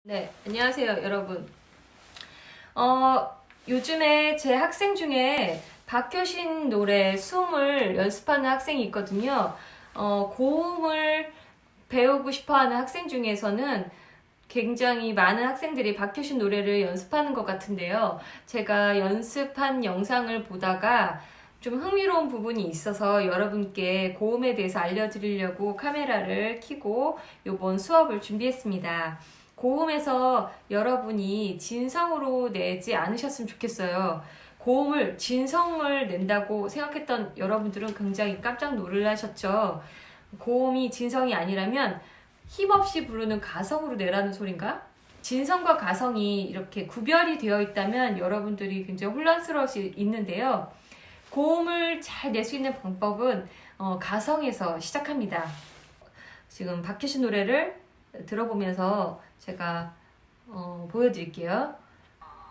네, 안녕하세요, 여러분. 요즘에 제 학생 중에 박효신 노래 숨을 연습하는 학생이 있거든요. 고음을 배우고 싶어 하는 학생 중에서는 굉장히 많은 학생들이 박효신 노래를 연습하는 것 같은데요. 제가 연습한 영상을 보다가 좀 흥미로운 부분이 있어서 여러분께 고음에 대해서 알려드리려고 카메라를 켜고 이번 수업을 준비했습니다. 고음에서 여러분이 진성으로 내지 않으셨으면 좋겠어요. 고음을 진성을 낸다고 생각했던 여러분들은 굉장히 깜짝 놀라셨죠. 고음이 진성이 아니라면 힘없이 부르는 가성으로 내라는 소린가? 진성과 가성이 이렇게 구별이 되어 있다면 여러분들이 굉장히 혼란스러울 수 있는데요. 고음을 잘 낼 수 있는 방법은 가성에서 시작합니다. 지금 박효신 노래를 들어보면서 제가 보여드릴게요.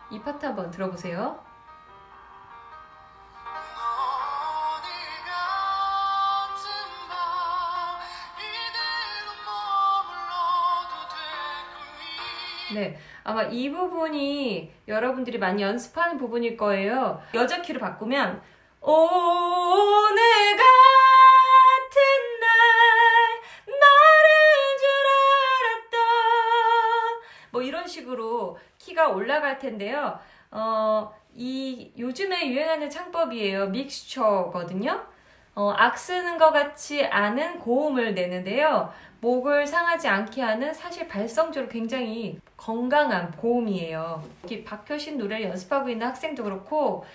이 파트 한번 들어보세요. 네, 아마 이 부분이 여러분들이 많이 연습하는 부분일 거예요. 여자 키로 바꾸면 오늘 같은 날 마른 줄 알았던 뭐 이런 식으로 키가 올라갈 텐데요. 이 요즘에 유행하는 창법이에요. 믹스처거든요. 악쓰는 것 같지 않은 고음을 내는데요. 목을 상하지 않게 하는 사실 발성적으로 굉장히 건강한 고음이에요. 박효신 노래를 연습하고 있는 학생도 그렇고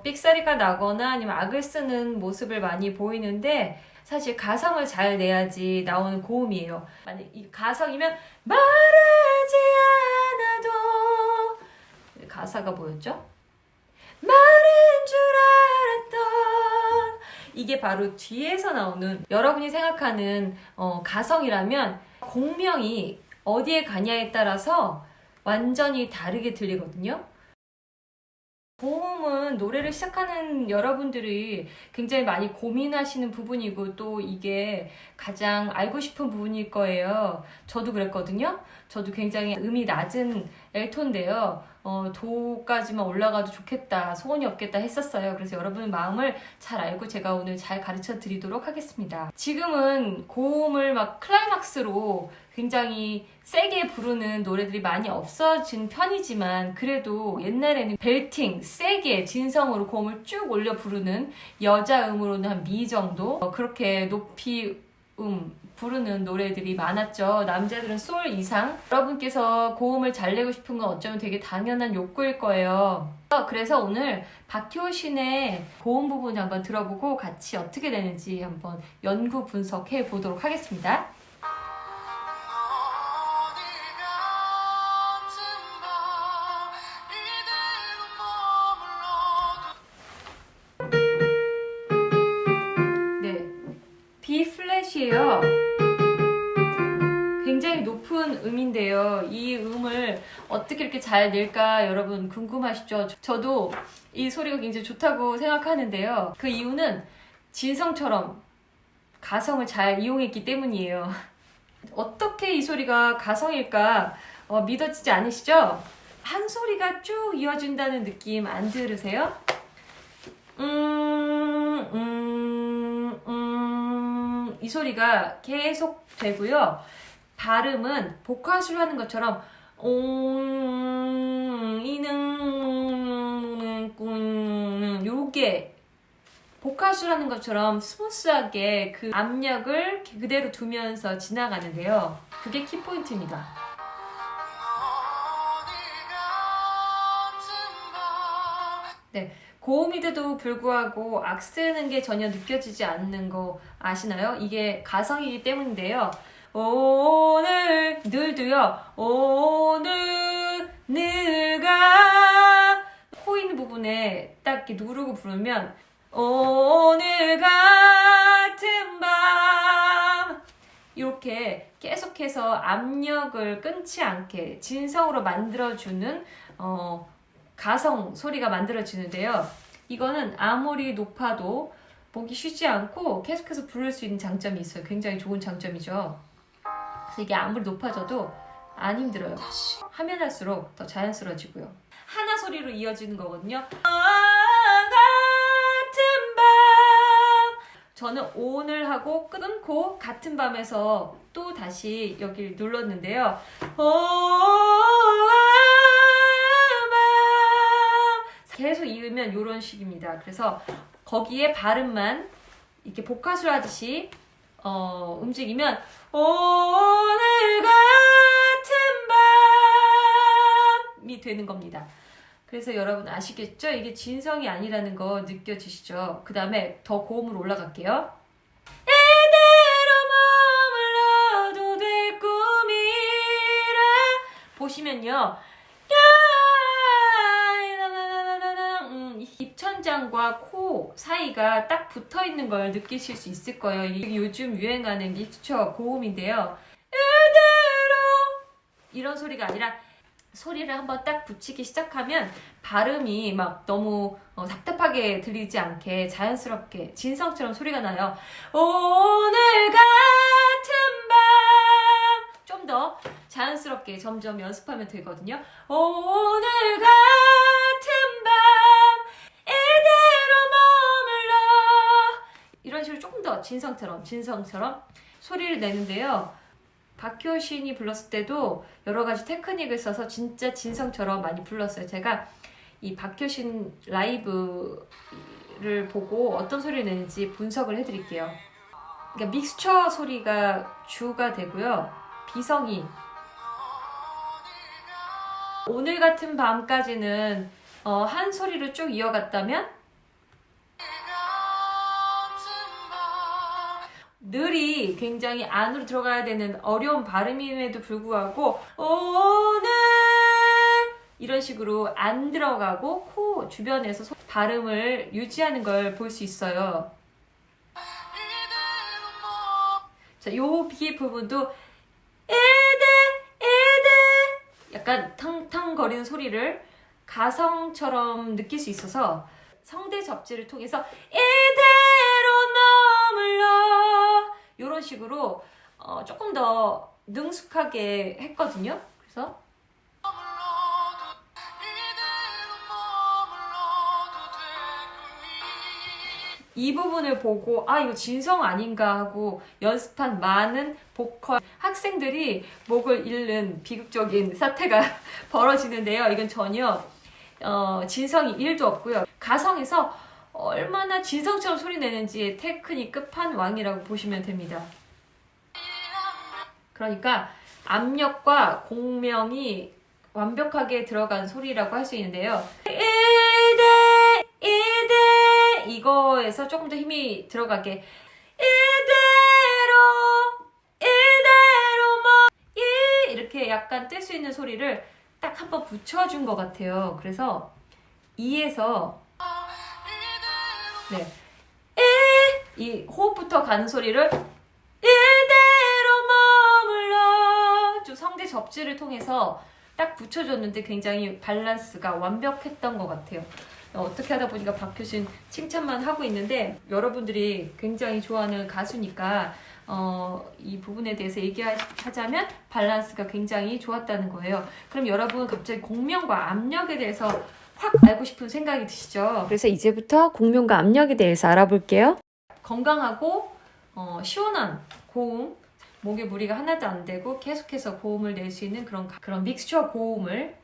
삑사리가 나거나 아니면 악을 쓰는 모습을 많이 보이는데 사실 가성을 잘 내야지 나오는 고음이에요. 만약 이 가성이면 말하지 않아도 가사가 뭐였죠? 마른 줄 알았던 이게 바로 뒤에서 나오는 여러분이 생각하는 가성이라면 공명이 어디에 가냐에 따라서 완전히 다르게 들리거든요. 고음은 노래를 시작하는 여러분들이 굉장히 많이 고민하시는 부분이고 또 이게 가장 알고 싶은 부분일 거예요. 저도 그랬거든요. 저도 굉장히 음이 낮은 엘토인데요. 도까지만 올라가도 좋겠다, 소원이 없겠다 했었어요. 그래서 여러분 마음을 잘 알고 제가 오늘 잘 가르쳐 드리도록 하겠습니다. 지금은 고음을 막 클라이막스로 굉장히 세게 부르는 노래들이 많이 없어진 편이지만 그래도 옛날에는 벨팅, 세게 진성으로 고음을 쭉 올려 부르는 여자 음으로는 한 미 정도 그렇게 높이 부르는 노래들이 많았죠. 남자들은 솔 이상. 여러분께서 고음을 잘 내고 싶은 건 어쩌면 되게 당연한 욕구일 거예요. 그래서 오늘 박효신의 고음 부분 한번 들어보고 같이 어떻게 되는지 한번 연구 분석해 보도록 하겠습니다. 네, B 플랫이에요. 굉장히 높은 음인데요. 이 음을 어떻게 이렇게 잘 낼까 여러분 궁금하시죠? 저도 이 소리가 굉장히 좋다고 생각하는데요. 그 이유는 진성처럼 가성을 잘 이용했기 때문이에요. 어떻게 이 소리가 가성일까 믿어지지 않으시죠? 한 소리가 쭉 이어진다는 느낌 안 들으세요? 이 소리가 계속 되고요. 발음은 복화술 하는 것처럼 요게 복화술 하는 것처럼 스무스하게 그 압력을 그대로 두면서 지나가는데요. 그게 키포인트입니다. 네, 고음인데도 불구하고 악쓰는 게 전혀 느껴지지 않는 거 아시나요? 이게 가성이기 때문인데요. 오늘 늘도요. 오늘 늘가 코 있는 부분에 딱 이렇게 누르고 부르면 오늘 같은 밤 이렇게 계속해서 압력을 끊지 않게 진성으로 만들어주는 가성 소리가 만들어지는데요. 이거는 아무리 높아도 목이 쉬지 않고 계속해서 부를 수 있는 장점이 있어요. 굉장히 좋은 장점이죠. 그래서 이게 아무리 높아져도 안 힘들어요. 하면 할수록 더 자연스러워지고요. 하나 소리로 이어지는 거거든요. 같은 밤. 저는 오늘 하고 끊고 같은 밤에서 또 다시 여기를 눌렀는데요. 계속 이으면 이런 식입니다. 그래서 거기에 발음만 이렇게 복화술 하듯이 움직이면 오늘 같은 밤이 되는 겁니다. 그래서 여러분 아시겠죠? 이게 진성이 아니라는 거 느껴지시죠? 그 다음에 더 고음으로 올라갈게요. 이대로 머물러도 될 꿈이라 보시면요. 입천장과 코 사이가 딱 붙어 있는 걸 느끼실 수 있을 거예요. 이게 요즘 유행하는 믹스처 고음인데요. 이대로 이런 소리가 아니라 소리를 한번 딱 붙이기 시작하면 발음이 막 너무 답답하게 들리지 않게 자연스럽게 진성처럼 소리가 나요. 오늘 같은 밤 좀 더 자연스럽게 점점 연습하면 되거든요. 오늘 같은 밤 이대로 머물러 이런 식으로 조금 더 진성처럼 소리를 내는데요. 박효신이 불렀을 때도 여러 가지 테크닉을 써서 진짜 진성처럼 많이 불렀어요. 제가 이 박효신 라이브를 보고 어떤 소리를 내는지 분석을 해드릴게요. 그러니까 믹스처 소리가 주가 되고요. 비성이 오늘 같은 밤까지는 한 소리로 쭉 이어갔다면 늘이 굉장히 안으로 들어가야 되는 어려운 발음임에도 불구하고 오늘 이런 식으로 안 들어가고 코 주변에서 발음을 유지하는 걸 볼 수 있어요. 자, 요 비 부분도 약간 탕탕거리는 소리를 가성처럼 느낄 수 있어서 성대 접지를 통해서 이대로 머물러 이런 식으로 조금 더 능숙하게 했거든요. 그래서 이 부분을 보고 이거 진성 아닌가 하고 연습한 많은 보컬 학생들이 목을 잃는 비극적인 사태가 벌어지는데요. 이건 전혀 진성이 1도 없고요. 가성에서 얼마나 진성처럼 소리 내는지 테크닉 끝판왕이라고 보시면 됩니다. 그러니까 압력과 공명이 완벽하게 들어간 소리라고 할 수 있는데요. 이거에서 조금 더 힘이 들어가게 이렇게 약간 뗄 수 있는 소리를 딱 한번 붙여준 것 같아요. 그래서 이에서 이 호흡부터 가는 소리를 이대로 머물러 좀 성대 접지를 통해서 딱 붙여줬는데 굉장히 밸런스가 완벽했던 것 같아요. 어떻게 하다 보니까 박효신 칭찬만 하고 있는데 여러분들이 굉장히 좋아하는 가수니까 이 부분에 대해서 얘기하자면 밸런스가 굉장히 좋았다는 거예요. 그럼 여러분 갑자기 공명과 압력에 대해서 확 알고 싶은 생각이 드시죠? 그래서 이제부터 공명과 압력에 대해서 알아볼게요. 건강하고 시원한 고음, 목에 무리가 하나도 안 되고 계속해서 고음을 낼 수 있는 그런 믹스처 고음을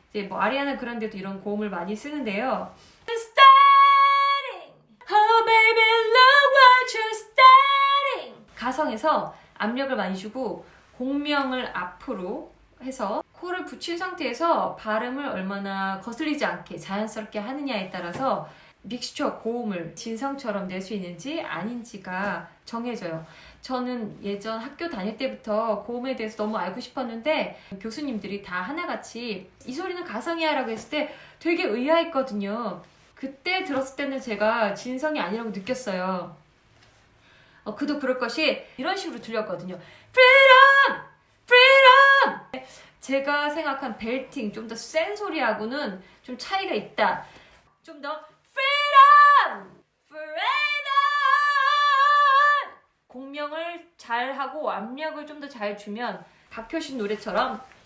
이제 뭐 아리아나 그란데도 이런 고음을 많이 쓰는데요. Starting, oh baby, look what you're starting. 가성에서 압력을 많이 주고 공명을 앞으로 해서 코를 붙인 상태에서 발음을 얼마나 거슬리지 않게 자연스럽게 하느냐에 따라서 믹스처 고음을 진성처럼 낼 수 있는지 아닌지가 정해져요. 저는 예전 학교 다닐 때부터 고음에 대해서 너무 알고 싶었는데 교수님들이 다 하나같이 이 소리는 가성이야 라고 했을 때 되게 의아했거든요. 그때 들었을 때는 제가 진성이 아니라고 느꼈어요. 그도 그럴 것이 이런 식으로 들렸거든요. Freedom! Freedom! 제가 생각한 벨팅, 좀 더 센 소리하고는 좀 차이가 있다. 좀 더 Freedom! Freedom! 공명을 잘 하고 압력을 좀 더 잘 주면 박효신 노래처럼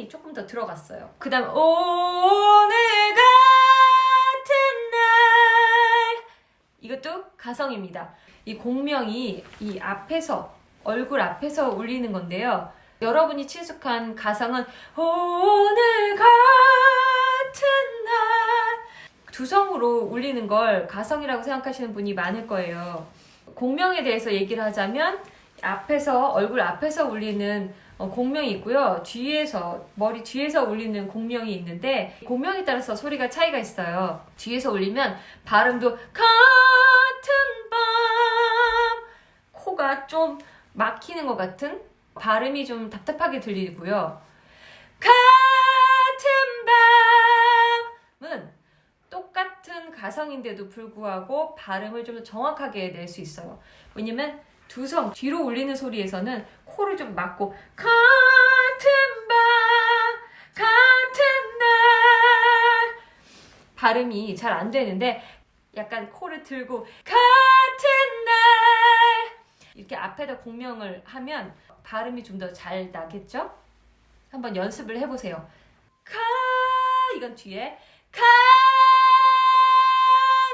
힘이 조금 더 들어갔어요. 그 다음 오늘 같은 날, 이것도 가성입니다. 이 공명이 이 앞에서, 얼굴 앞에서 울리는 건데요. 여러분이 친숙한 가성은 오늘 같은 날, 두성으로 울리는 걸 가성이라고 생각하시는 분이 많을 거예요. 공명에 대해서 얘기를 하자면 앞에서, 얼굴 앞에서 울리는 공명이 있고요. 뒤에서, 머리 뒤에서 울리는 공명이 있는데 공명에 따라서 소리가 차이가 있어요. 뒤에서 울리면 발음도 같은 밤, 코가 좀 막히는 것 같은, 발음이 좀 답답하게 들리고요. 같은 밤은 똑같은 가성인데도 불구하고 발음을 좀 더 정확하게 낼 수 있어요. 왜냐면 두성, 뒤로 울리는 소리에서는 코를 좀 막고 같은 밤, 같은 날, 발음이 잘 안 되는데 약간 코를 들고 같은 날, 이렇게 앞에다 공명을 하면 발음이 좀 더 잘 나겠죠? 한번 연습을 해보세요. 이건 뒤에,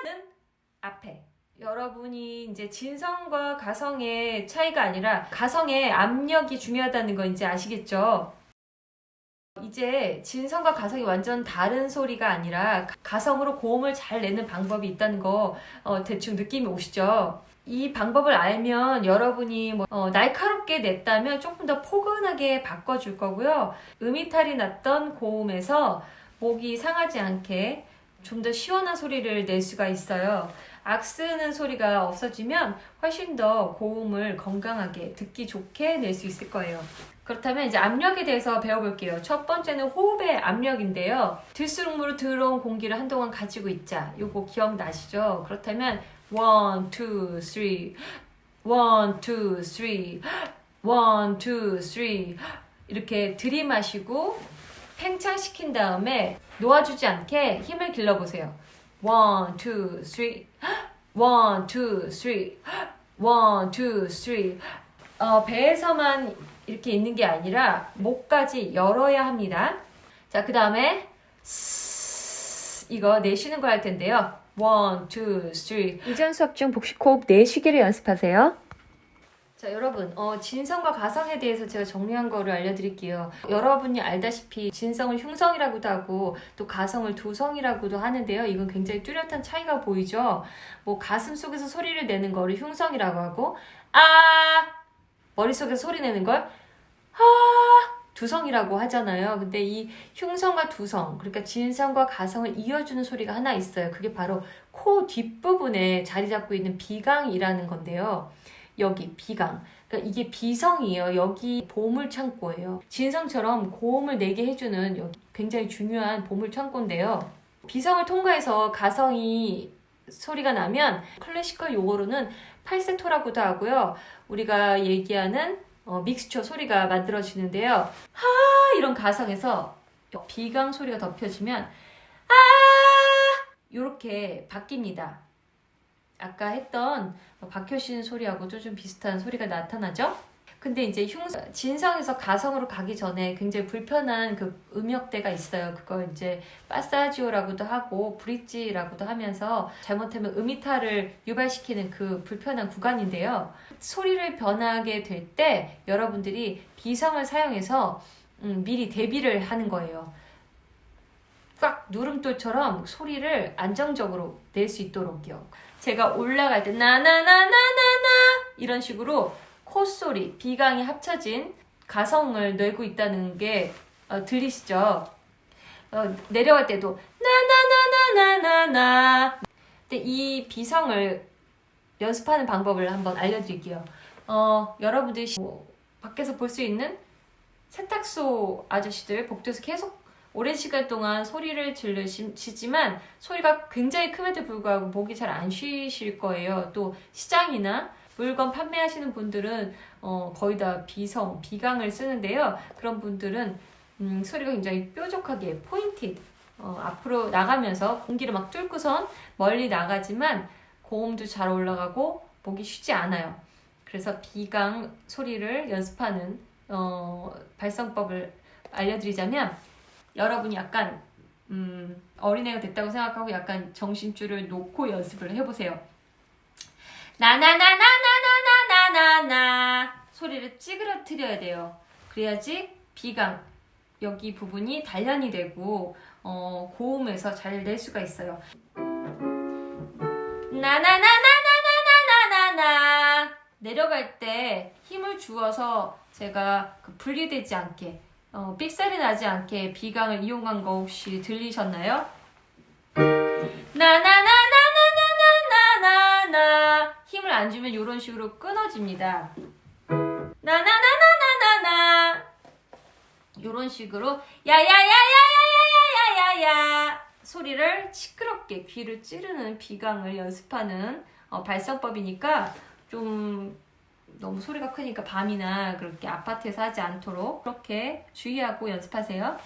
는 앞에. 여러분이 이제 진성과 가성의 차이가 아니라 가성의 압력이 중요하다는 거 이제 아시겠죠? 이제 진성과 가성이 완전 다른 소리가 아니라 가성으로 고음을 잘 내는 방법이 있다는 거 대충 느낌이 오시죠? 이 방법을 알면 여러분이 날카롭게 냈다면 조금 더 포근하게 바꿔줄 거고요. 음이탈이 났던 고음에서 목이 상하지 않게 좀 더 시원한 소리를 낼 수가 있어요. 악쓰는 소리가 없어지면 훨씬 더 고음을 건강하게 듣기 좋게 낼 수 있을 거예요. 그렇다면 이제 압력에 대해서 배워볼게요. 첫 번째는 호흡의 압력인데요. 들수록으로 들어온 공기를 한동안 가지고 있자. 요거 기억나시죠? 그렇다면 1, 2, 3, 1, 2, 3, 1, 2, 3 이렇게 들이마시고 팽창시킨 다음에 놓아주지 않게 힘을 길러보세요. 1, 2, 3, 1, 2, 3, 1, 2, 3. 배에서만 이렇게 있는 게 아니라 목까지 열어야 합니다. 자, 그 다음에 이거 내쉬는 거 할 텐데요. 1, 2, 3. 이전 수업 중 복식 호흡 내쉬기를 연습하세요. 자, 여러분, 진성과 가성에 대해서 제가 정리한 거를 알려드릴게요. 여러분이 알다시피 진성을 흉성이라고도 하고 또 가성을 두성이라고도 하는데요. 이건 굉장히 뚜렷한 차이가 보이죠? 뭐 가슴 속에서 소리를 내는 거를 흉성이라고 하고 머릿속에서 소리 내는 걸 두성이라고 하잖아요. 근데 이 흉성과 두성, 그러니까 진성과 가성을 이어주는 소리가 하나 있어요. 그게 바로 코 뒷부분에 자리 잡고 있는 비강이라는 건데요. 여기 비강, 그러니까 이게 비성이에요. 여기 보물창고예요. 진성처럼 고음을 내게 해주는 여기 굉장히 중요한 보물창고인데요. 비성을 통과해서 가성이 소리가 나면 클래시컬 용어로는 팔세토라고도 하고요. 우리가 얘기하는 믹스처 소리가 만들어지는데요. 이런 가성에서 비강 소리가 덮여지면 이렇게 바뀝니다. 아까 했던 박효신 소리하고도 좀 비슷한 소리가 나타나죠? 근데 이제 진성에서 가성으로 가기 전에 굉장히 불편한 그 음역대가 있어요. 그걸 이제 파사지오라고도 하고 브릿지라고도 하면서 잘못하면 음이탈을 유발시키는 그 불편한 구간인데요. 소리를 변하게 될 때 여러분들이 비성을 사용해서 미리 대비를 하는 거예요. 꽉 누름돌처럼 소리를 안정적으로 낼 수 있도록요. 제가 올라갈 때 나나나나나나 이런 식으로 콧소리, 비강이 합쳐진 가성을 내고 있다는 게 들리시죠? 내려갈 때도 나나나나나나나. 근데 이 비성을 연습하는 방법을 한번 알려드릴게요. 여러분들이 밖에서 볼 수 있는 세탁소 아저씨들 복도에서 계속 오랜 시간 동안 소리를 지르시지만 소리가 굉장히 큼에도 불구하고 목이 잘 안 쉬실 거예요. 또 시장이나 물건 판매하시는 분들은 거의 다 비강을 쓰는데요. 그런 분들은 소리가 굉장히 뾰족하게 포인트 앞으로 나가면서 공기를 막 뚫고선 멀리 나가지만 고음도 잘 올라가고 목이 쉬지 않아요. 그래서 비강 소리를 연습하는 발성법을 알려드리자면 여러분이 약간 어린애가 됐다고 생각하고 약간 정신줄을 놓고 연습을 해보세요. 나나나나나나나나나 소리를 찌그러뜨려야 돼요. 그래야지 비강 여기 부분이 단련이 되고 고음에서 잘 낼 수가 있어요. 나나나나나나나나나 내려갈 때 힘을 주어서 제가 분리되지 않게 삑살이 나지 않게 비강을 이용한 거 혹시 들리셨나요? 나나나나나나나나나 힘을 안 주면 이런 식으로 끊어집니다. 나나나나나나나 이런 식으로 야야야야야야야야야야 소리를 시끄럽게 귀를 찌르는 비강을 연습하는 발성법이니까 좀 너무 소리가 크니까 밤이나 그렇게 아파트에서 하지 않도록 그렇게 주의하고 연습하세요.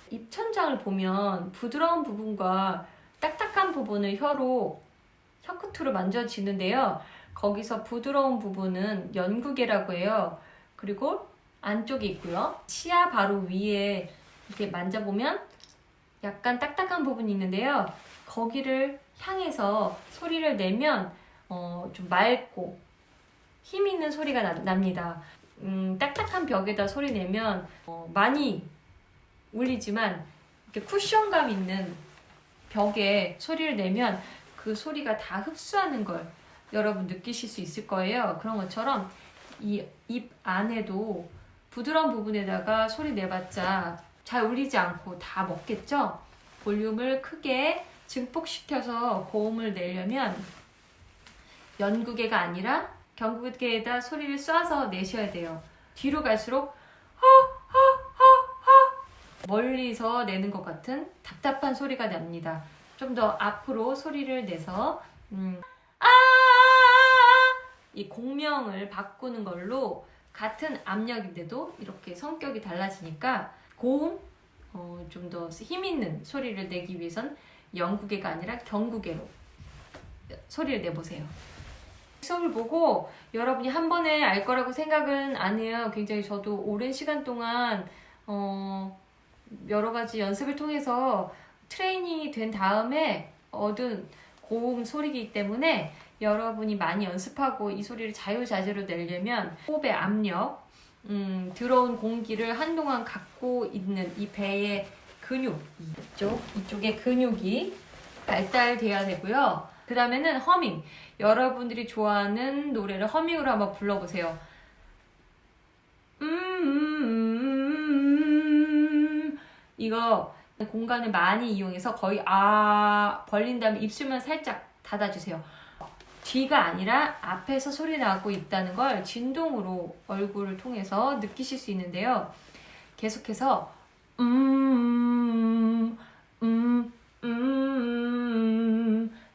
입천장을 보면 부드러운 부분과 딱딱한 부분을 혀끝으로 만져지는데요. 거기서 부드러운 부분은 연구개라고 해요. 그리고 안쪽에 있고요. 치아 바로 위에 이렇게 만져보면 약간 딱딱한 부분이 있는데요. 거기를 향해서 소리를 내면 좀 맑고 힘 있는 소리가 납니다. 딱딱한 벽에다 소리 내면 많이 울리지만 이렇게 쿠션감 있는 벽에 소리를 내면 그 소리가 다 흡수하는 걸 여러분 느끼실 수 있을 거예요. 그런 것처럼 이 입 안에도 부드러운 부분에다가 소리 내봤자 잘 울리지 않고 다 먹겠죠? 볼륨을 크게 증폭시켜서 고음을 내려면 연구개가 아니라 경구개에다 소리를 쏴서 내셔야 돼요. 뒤로 갈수록 멀리서 내는 것 같은 답답한 소리가 납니다. 좀 더 앞으로 소리를 내서 이 공명을 바꾸는 걸로 같은 압력인데도 이렇게 성격이 달라지니까 고음 좀 더 힘있는 소리를 내기 위해선 연구개가 아니라 경구개로 소리를 내보세요. 수업을 보고 여러분이 한 번에 알 거라고 생각은 안 해요. 굉장히 저도 오랜 시간 동안 여러 가지 연습을 통해서 트레이닝이 된 다음에 얻은 고음 소리이기 때문에 여러분이 많이 연습하고 이 소리를 자유자재로 내려면 호흡의 압력, 들어온 공기를 한동안 갖고 있는 이 배의 근육, 이쪽의 근육이 발달돼야 되고요. 그 다음에는 허밍. 여러분들이 좋아하는 노래를 허밍으로 한번 불러보세요. 이거 공간을 많이 이용해서 거의 벌린 다음에 입술만 살짝 닫아주세요. 뒤가 아니라 앞에서 소리 나고 있다는 걸 진동으로 얼굴을 통해서 느끼실 수 있는데요. 계속해서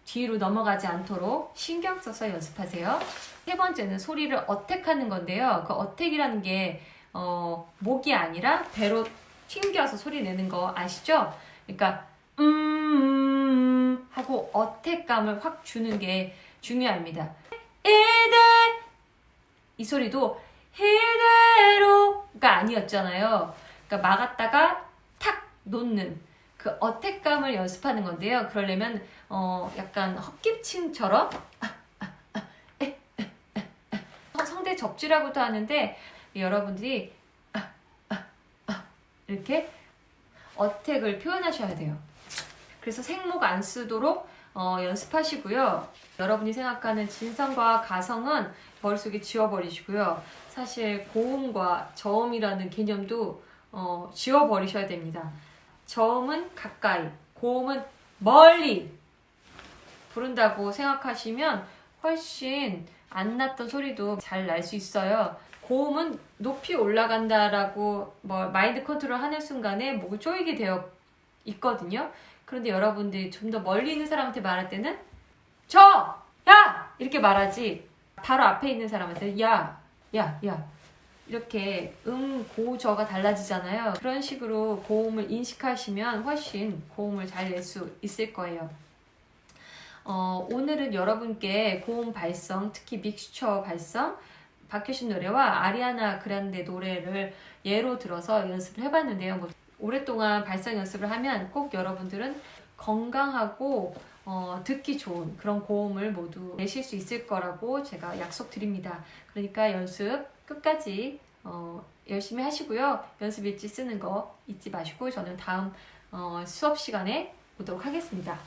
뒤로 넘어가지 않도록 신경 써서 연습하세요. 세 번째는 소리를 어택하는 건데요. 그 어택이라는 게 목이 아니라 배로 튕겨서 소리 내는 거 아시죠? 그러니까 하고 어택감을 확 주는 게 중요합니다. 이 소리도 이대로가 아니었잖아요. 그러니까 막았다가 탁 놓는 그 어택감을 연습하는 건데요. 그러려면 약간 헛기침처럼 성대 접지라고도 하는데 여러분들이 이렇게 어택을 표현하셔야 돼요. 그래서 생목 안 쓰도록 연습하시고요. 여러분이 생각하는 진성과 가성은 머릿속에 지워버리시고요. 사실 고음과 저음이라는 개념도 지워버리셔야 됩니다. 저음은 가까이, 고음은 멀리 부른다고 생각하시면 훨씬 안 났던 소리도 잘 날 수 있어요. 고음은 높이 올라간다라고 마인드 컨트롤 하는 순간에 목을 조이게 되어 있거든요. 그런데 여러분들이 좀 더 멀리 있는 사람한테 말할 때는 야! 이렇게 말하지 바로 앞에 있는 사람한테는 야! 이렇게 고저가 달라지잖아요. 그런 식으로 고음을 인식하시면 훨씬 고음을 잘 낼 수 있을 거예요. 오늘은 여러분께 고음 발성, 특히 믹스처 발성, 박효신 노래와 아리아나 그란데 노래를 예로 들어서 연습을 해봤는데요. 뭐 오랫동안 발성 연습을 하면 꼭 여러분들은 건강하고 듣기 좋은 그런 고음을 모두 내실 수 있을 거라고 제가 약속드립니다. 그러니까 연습 끝까지 열심히 하시고요. 연습 일지 쓰는 거 잊지 마시고 저는 다음 수업 시간에 보도록 하겠습니다.